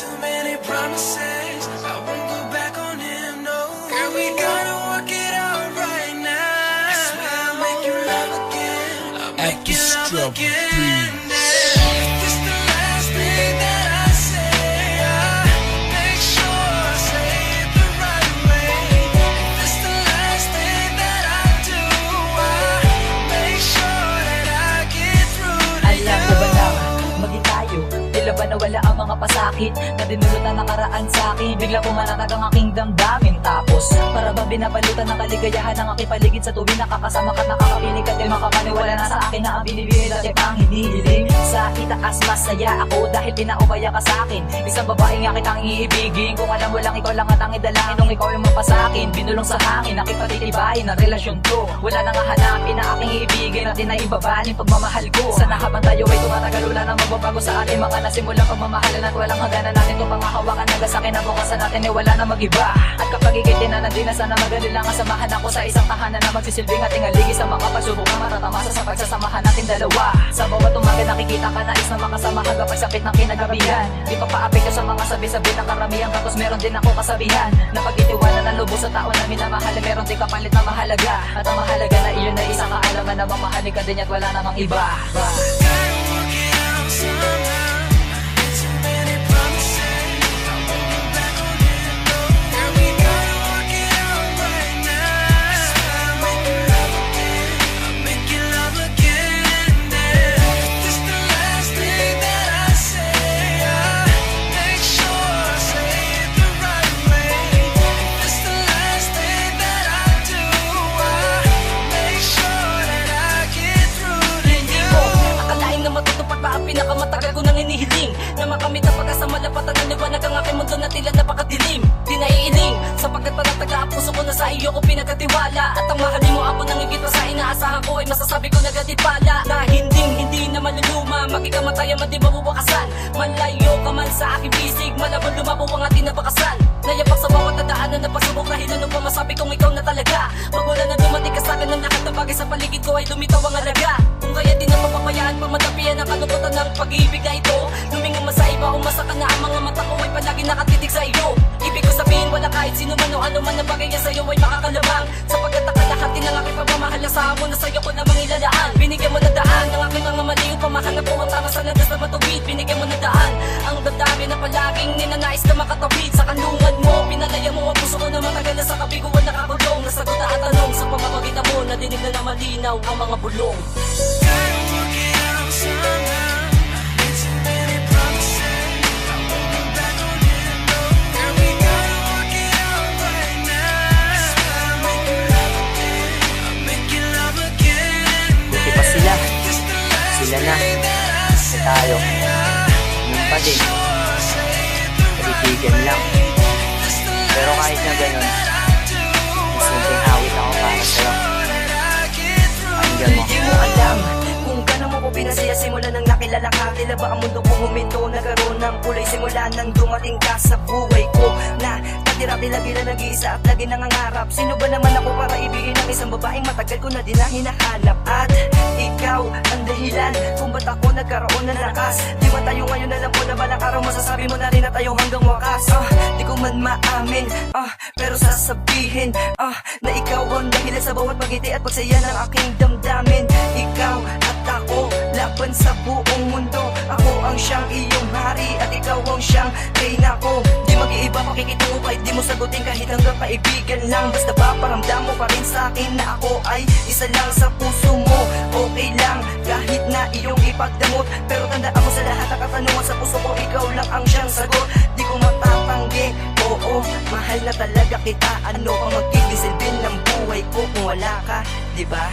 too many promises. I won't go back on him, no. Girl, we gotta work it out right now. I swear I'll make you love again. I'll make you love again. If this the last thing that I say, I make sure I say it the right way. If this the last thing that I do, I make sure that I get through to you. Alam ko ba na maging tayo? Tila ba nawala ang mga pasakit na dinulot na nakaraan sa'kin? Bigla pumanatag ang aking damdamin. Tapos para ba binabalutan ng kaligayahan ng aking paligid sa tuwing nakakasama ka't nakakapinig at di makapaniwala na sa akin na ang binibigay dati pang hinihiling. Sa itaas masaya ako dahil pinaubaya ka sa'kin. Isang babaeng aking ang iibigin. Kung alam mo lang ikaw lang at ang idalangin nung ikaw yung mapasa'kin. Binulong sa hangin, aking patitibayin ang relasyon ko. Wala nang hahanapin na aking iibigin at inaibabaling pagmamahal ko. Sana habang tayo ay tumatagal wala nang magbabago sa ating mga nasimulang pagmamahalan at walang hangganan natin itong pangahawakan. Nagasakin ang bukasan natin ay wala na mag-iba. At kapag ikitinan din na sana magaling lang samahan ako sa isang tahanan na magsisilbing ating aligi sa mga pagsubok na matatamasa sa pagsasamahan nating dalawa. Sa bawat umaga nakikita ka nais na makasama hanggang pagsapit ng kinagabihan. Di pa paapekto sa mga sabi-sabi ng karamihan. Tapos meron din ako kasabihan na pag-itiwanan ng lubos sa tao na minamahal, meron din kapalit na mahalaga. At ang mahalaga na iyon na isang kaalaman na mamahalin ka din at wala namang iba. Pinakamatagal ko nang hinihiling na makamit ang pagkasama lapatan ng liwanag ang aking mundo na tila napakadilim. Di naiiling sapagkat panataga ang puso ko na sa iyo ko pinagkatiwala. At ang mahalin mo ako nang higit pa sa inaasahan ko ay masasabi ko na gatipala na hindi na maluluma. Magkikamatayan man di mabubakasan. Malayo ka man sa aking bisig, malabon lumabaw ang ating nabakasan. Nayapak sa bawat nadaanan na pasubok dahil ano pa masabi kong ikaw na talaga. Magulan na dumating ka sa akin ng lahat ng bagay sa paligid ko ay lumitaw ang alaga. Kung kaya di na mapapayaan pa matapian ang kalungkutan ng pag-ibig na ito. Lumingon man sa iba, umasa ka na ang mga mata ko ay palagi nakatitig sa iyo. Ibig ko sabihin wala kahit sino man o ano man na bagay sa iyo ay makakalamang. Sapagkat nakalahati ng aking pagmamahal na sa mo na sa iyo ko namang ilalaan. Binigyan mo na daan ng aking mga mali upang mahanap ko ang tama sa landas na matuwid. Binigyan mo na daan ang damdamin na palaging ninanais na makatawid. Sa kanlungan mo, pinalaya mo ang puso ko na matagal na sa kabiguan nakakulong. Nasagot na at tanong sa pamamagitan mo, nadinig na na malinaw ang mga bulong. Sila na, kasi tayo yun pa din, kaibigan lang. Pero kahit na ganun, simpleng awit ako para sa'yo. Pakinggan mo. Hindi mo alam kung gano'n mo ko pinasaya simula nang nakilala ka. Tila ba ang mundo ko huminto, nagkaroon ng kulay simula nang dumating ka sa buhay ko. Na tatira-tira lagi na nag-iisa at lagi nangangarap. Sino ba naman ako para ibigin ang isang babaeng matagal ko na din na hinahanap. At ikaw ang dahilan kung ba't ako nagkaroon ng lakas. Di ba tayo ngayon alam ko na balang araw masasabi mo na rin na tayo hanggang wakas. Di ko man maamin, pero sasabihin na ikaw ang dahilan sa bawat pagiti at pagsaya ng aking damdamin. Ikaw at ako, laban sa buong mundo. Ako ang siyang iyong hari at ikaw ang siyang reyna ko. Di mag-iiba pakikitungo kahit di mo sagutin, kahit hanggang kaibigan lang. Basta ba paramdam mo pa rin sa akin na ako ay isa lang sa puso mo. Okay lang kahit na iyong ipagdamot, pero tandaan mo sa lahat ng katanungan sa puso ko, ikaw lang ang siyang sagot. Di ko matatanggi, oo, mahal na talaga kita. Ano ang magiging silbi ng buhay ko kung wala ka, diba?